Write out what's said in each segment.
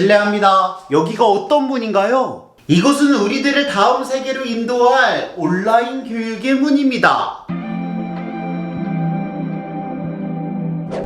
실례합니다. 여기가 어떤 분인가요? 이곳은 우리들을 다음 세계로 인도할 온라인 교육의 문입니다.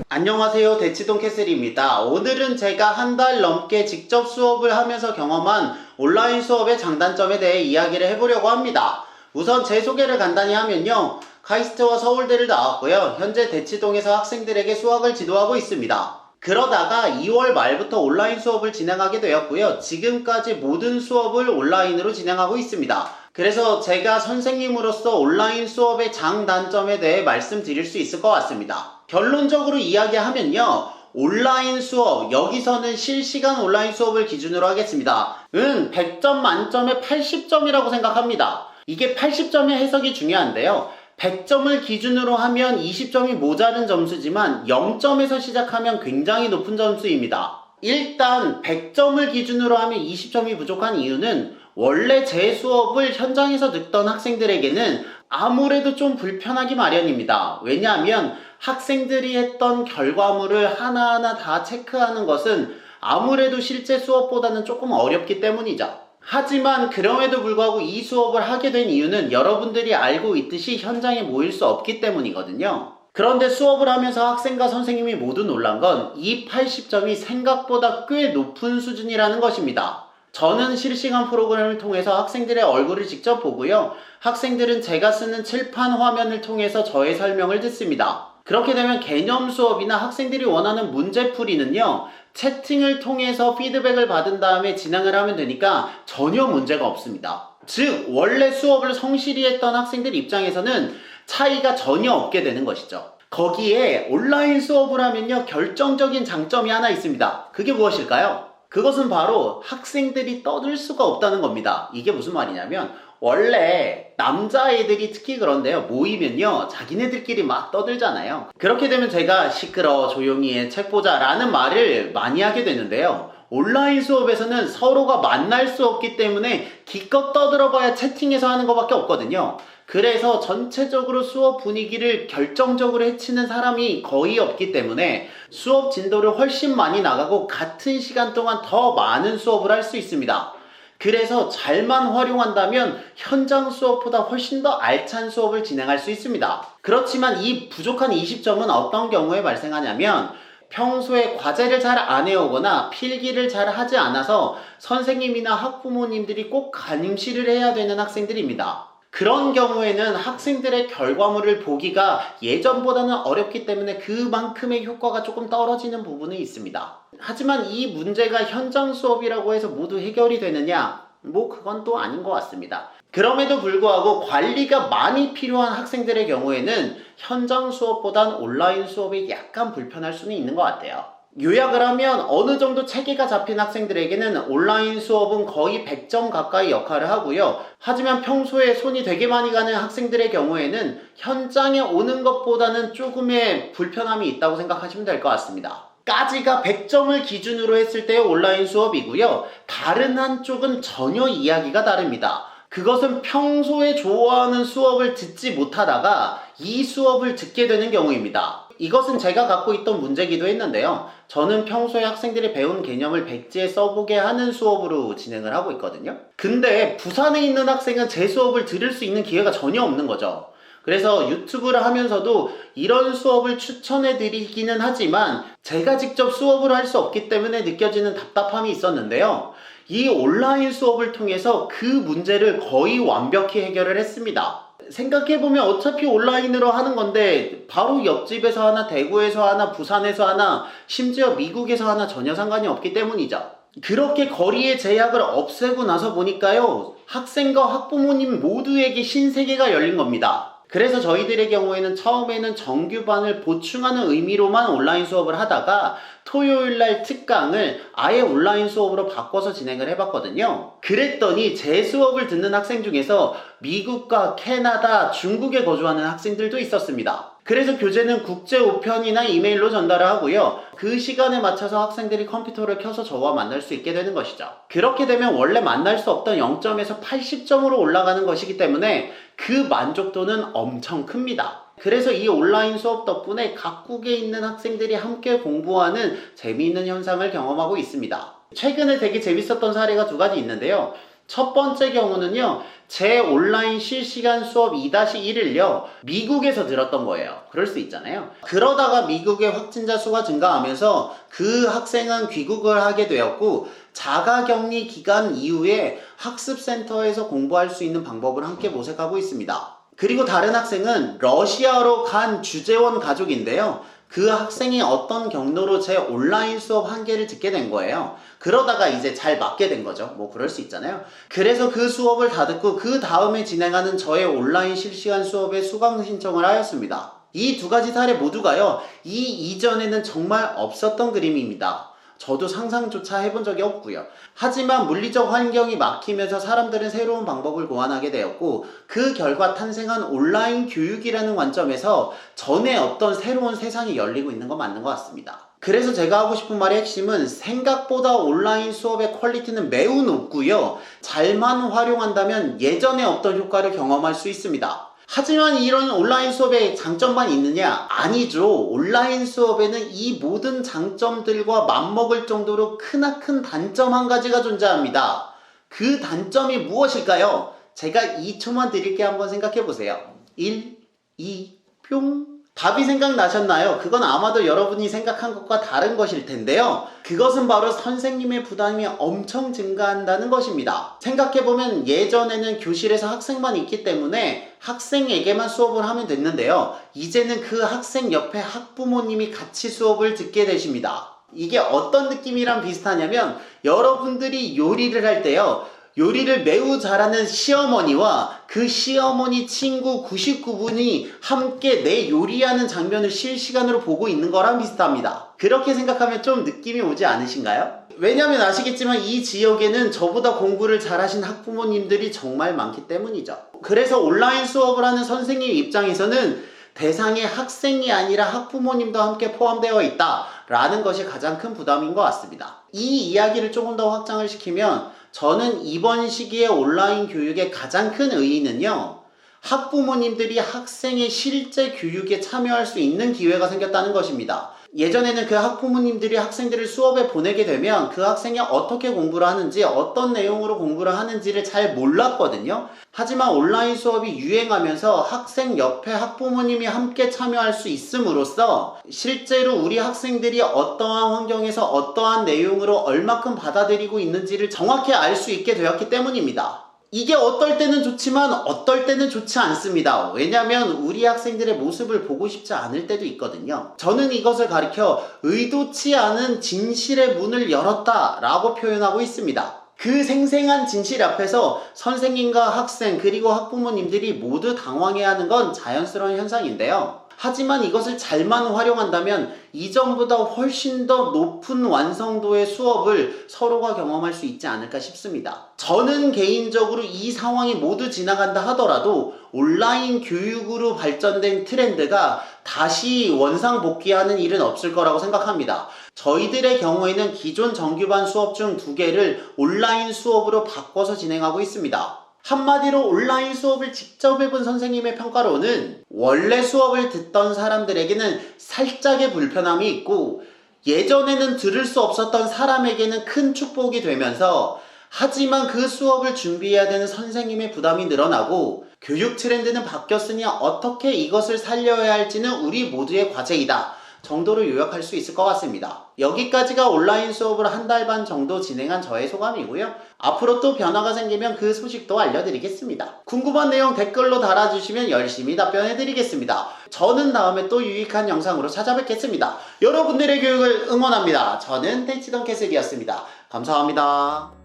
안녕하세요. 대치동 캐슬입니다. 오늘은 제가 한 달 넘게 직접 수업을 하면서 경험한 온라인 수업의 장단점에 대해 이야기를 해보려고 합니다. 우선 제 소개를 간단히 하면요. 카이스트와 서울대를 나왔고요. 현재 대치동에서 학생들에게 수학을 지도하고 있습니다. 그러다가 2월 말부터 온라인 수업을 진행하게 되었고요. 지금까지 모든 수업을 온라인으로 진행하고 있습니다. 그래서 제가 선생님으로서 온라인 수업의 장단점에 대해 말씀드릴 수 있을 것 같습니다. 결론적으로 이야기하면요. 온라인 수업, 여기서는 실시간 온라인 수업을 기준으로 하겠습니다. 100점 만점에 80점이라고 생각합니다. 이게 80점의 해석이 중요한데요. 100점을 기준으로 하면 20점이 모자른 점수지만 0점에서 시작하면 굉장히 높은 점수입니다. 일단 100점을 기준으로 하면 20점이 부족한 이유는 원래 제 수업을 현장에서 듣던 학생들에게는 아무래도 좀 불편하기 마련입니다. 왜냐하면 학생들이 했던 결과물을 하나하나 다 체크하는 것은 아무래도 실제 수업보다는 조금 어렵기 때문이죠. 하지만 그럼에도 불구하고 이 수업을 하게 된 이유는 여러분들이 알고 있듯이 현장에 모일 수 없기 때문이거든요. 그런데 수업을 하면서 학생과 선생님이 모두 놀란 건 이 80점이 생각보다 꽤 높은 수준이라는 것입니다. 저는 실시간 프로그램을 통해서 학생들의 얼굴을 직접 보고요. 학생들은 제가 쓰는 칠판 화면을 통해서 저의 설명을 듣습니다. 그렇게 되면 개념 수업이나 학생들이 원하는 문제풀이는요. 채팅을 통해서 피드백을 받은 다음에 진행을 하면 되니까 전혀 문제가 없습니다. 즉 원래 수업을 성실히 했던 학생들 입장에서는 차이가 전혀 없게 되는 것이죠. 거기에 온라인 수업을 하면요. 결정적인 장점이 하나 있습니다. 그게 무엇일까요? 그것은 바로 학생들이 떠들 수가 없다는 겁니다. 이게 무슨 말이냐면 원래 남자애들이 특히 그런데요. 모이면요. 자기네들끼리 막 떠들잖아요. 그렇게 되면 제가 시끄러워 조용히 해 책 보자 라는 말을 많이 하게 되는데요. 온라인 수업에서는 서로가 만날 수 없기 때문에 기껏 떠들어봐야 채팅에서 하는 것밖에 없거든요. 그래서 전체적으로 수업 분위기를 결정적으로 해치는 사람이 거의 없기 때문에 수업 진도를 훨씬 많이 나가고 같은 시간 동안 더 많은 수업을 할 수 있습니다. 그래서 잘만 활용한다면 현장 수업보다 훨씬 더 알찬 수업을 진행할 수 있습니다. 그렇지만 이 부족한 20점은 어떤 경우에 발생하냐면 평소에 과제를 잘 안 해오거나 필기를 잘 하지 않아서 선생님이나 학부모님들이 꼭 감시를 해야 되는 학생들입니다. 그런 경우에는 학생들의 결과물을 보기가 예전보다는 어렵기 때문에 그만큼의 효과가 조금 떨어지는 부분이 있습니다. 하지만 이 문제가 현장 수업이라고 해서 모두 해결이 되느냐? 그건 또 아닌 것 같습니다. 그럼에도 불구하고 관리가 많이 필요한 학생들의 경우에는 현장 수업보단 온라인 수업이 약간 불편할 수는 있는 것 같아요. 요약을 하면 어느 정도 체계가 잡힌 학생들에게는 온라인 수업은 거의 100점 가까이 역할을 하고요. 하지만 평소에 손이 되게 많이 가는 학생들의 경우에는 현장에 오는 것보다는 조금의 불편함이 있다고 생각하시면 될 것 같습니다. 까지가 100점을 기준으로 했을 때의 온라인 수업이고요. 다른 한쪽은 전혀 이야기가 다릅니다. 그것은 평소에 좋아하는 수업을 듣지 못하다가 이 수업을 듣게 되는 경우입니다. 이것은 제가 갖고 있던 문제기도 했는데요. 저는 평소에 학생들이 배운 개념을 백지에 써보게 하는 수업으로 진행을 하고 있거든요. 근데 부산에 있는 학생은 제 수업을 들을 수 있는 기회가 전혀 없는 거죠. 그래서 유튜브를 하면서도 이런 수업을 추천해 드리기는 하지만 제가 직접 수업을 할 수 없기 때문에 느껴지는 답답함이 있었는데요. 이 온라인 수업을 통해서 그 문제를 거의 완벽히 해결을 했습니다. 생각해보면 어차피 온라인으로 하는 건데 바로 옆집에서 하나, 대구에서 하나, 부산에서 하나, 심지어 미국에서 하나 전혀 상관이 없기 때문이죠. 그렇게 거리의 제약을 없애고 나서 보니까요. 학생과 학부모님 모두에게 신세계가 열린 겁니다. 그래서 저희들의 경우에는 처음에는 정규반을 보충하는 의미로만 온라인 수업을 하다가 토요일날 특강을 아예 온라인 수업으로 바꿔서 진행을 해봤거든요. 그랬더니 제 수업을 듣는 학생 중에서 미국과 캐나다, 중국에 거주하는 학생들도 있었습니다. 그래서 교재는 국제 우편이나 이메일로 전달을 하고요. 그 시간에 맞춰서 학생들이 컴퓨터를 켜서 저와 만날 수 있게 되는 것이죠. 그렇게 되면 원래 만날 수 없던 0점에서 80점으로 올라가는 것이기 때문에 그 만족도는 엄청 큽니다. 그래서 이 온라인 수업 덕분에 각국에 있는 학생들이 함께 공부하는 재미있는 현상을 경험하고 있습니다. 최근에 되게 재밌었던 사례가 두 가지 있는데요. 첫 번째 경우는요, 제 온라인 실시간 수업 2-1일요, 미국에서 들었던 거예요. 그럴 수 있잖아요. 그러다가 미국의 확진자 수가 증가하면서 그 학생은 귀국을 하게 되었고, 자가격리 기간 이후에 학습센터에서 공부할 수 있는 방법을 함께 모색하고 있습니다. 그리고 다른 학생은 러시아로 간 주재원 가족인데요. 그 학생이 어떤 경로로 제 온라인 수업 한 개를 듣게 된 거예요. 그러다가 이제 잘 맞게 된 거죠. 뭐 그럴 수 있잖아요. 그래서 그 수업을 다 듣고 그 다음에 진행하는 저의 온라인 실시간 수업에 수강 신청을 하였습니다. 이 두 가지 사례 모두가요, 이 이전에는 정말 없었던 그림입니다. 저도 상상조차 해본 적이 없고요. 하지만 물리적 환경이 막히면서 사람들은 새로운 방법을 고안하게 되었고, 그 결과 탄생한 온라인 교육이라는 관점에서 전에 어떤 새로운 세상이 열리고 있는 건 맞는 것 같습니다. 그래서 제가 하고 싶은 말의 핵심은, 생각보다 온라인 수업의 퀄리티는 매우 높고요, 잘만 활용한다면 예전에 없던 효과를 경험할 수 있습니다. 하지만 이런 온라인 수업에 장점만 있느냐? 아니죠. 온라인 수업에는 이 모든 장점들과 맞먹을 정도로 크나큰 단점 한 가지가 존재합니다. 그 단점이 무엇일까요? 제가 2초만 드릴게 한번 생각해 보세요. 1, 2, 뿅. 답이 생각나셨나요? 그건 아마도 여러분이 생각한 것과 다른 것일 텐데요. 그것은 바로 선생님의 부담이 엄청 증가한다는 것입니다. 생각해보면 예전에는 교실에서 학생만 있기 때문에 학생에게만 수업을 하면 됐는데요. 이제는 그 학생 옆에 학부모님이 같이 수업을 듣게 되십니다. 이게 어떤 느낌이랑 비슷하냐면, 여러분들이 요리를 할 때요, 요리를 매우 잘하는 시어머니와 그 시어머니 친구 99분이 함께 내 요리하는 장면을 실시간으로 보고 있는 거랑 비슷합니다. 그렇게 생각하면 좀 느낌이 오지 않으신가요? 왜냐면 아시겠지만 이 지역에는 저보다 공부를 잘하신 학부모님들이 정말 많기 때문이죠. 그래서 온라인 수업을 하는 선생님 입장에서는 대상이 학생이 아니라 학부모님도 함께 포함되어 있다 라는 것이 가장 큰 부담인 것 같습니다. 이 이야기를 조금 더 확장을 시키면, 저는 이번 시기의 온라인 교육의 가장 큰 의의는요, 학부모님들이 학생의 실제 교육에 참여할 수 있는 기회가 생겼다는 것입니다. 예전에는 그 학부모님들이 학생들을 수업에 보내게 되면 그 학생이 어떻게 공부를 하는지, 어떤 내용으로 공부를 하는지를 잘 몰랐거든요. 하지만 온라인 수업이 유행하면서 학생 옆에 학부모님이 함께 참여할 수 있음으로써 실제로 우리 학생들이 어떠한 환경에서 어떠한 내용으로 얼마큼 받아들이고 있는지를 정확히 알 수 있게 되었기 때문입니다. 이게 어떨 때는 좋지만 어떨 때는 좋지 않습니다. 왜냐하면 우리 학생들의 모습을 보고 싶지 않을 때도 있거든요. 저는 이것을 가리켜 의도치 않은 진실의 문을 열었다 라고 표현하고 있습니다. 그 생생한 진실 앞에서 선생님과 학생 그리고 학부모님들이 모두 당황해하는 건 자연스러운 현상인데요. 하지만 이것을 잘만 활용한다면 이전보다 훨씬 더 높은 완성도의 수업을 서로가 경험할 수 있지 않을까 싶습니다. 저는 개인적으로 이 상황이 모두 지나간다 하더라도 온라인 교육으로 발전된 트렌드가 다시 원상복귀하는 일은 없을 거라고 생각합니다. 저희들의 경우에는 기존 정규반 수업 중 2개를 온라인 수업으로 바꿔서 진행하고 있습니다. 한마디로 온라인 수업을 직접 해본 선생님의 평가로는 원래 수업을 듣던 사람들에게는 살짝의 불편함이 있고, 예전에는 들을 수 없었던 사람에게는 큰 축복이 되면서, 하지만 그 수업을 준비해야 되는 선생님의 부담이 늘어나고, 교육 트렌드는 바뀌었으니 어떻게 이것을 살려야 할지는 우리 모두의 과제이다 정도로 요약할 수 있을 것 같습니다. 여기까지가 온라인 수업을 1달 반 정도 진행한 저의 소감이고요. 앞으로 또 변화가 생기면 그 소식도 알려드리겠습니다. 궁금한 내용 댓글로 달아주시면 열심히 답변해드리겠습니다. 저는 다음에 또 유익한 영상으로 찾아뵙겠습니다. 여러분들의 교육을 응원합니다. 저는 테이치던 캐슬이었습니다. 감사합니다.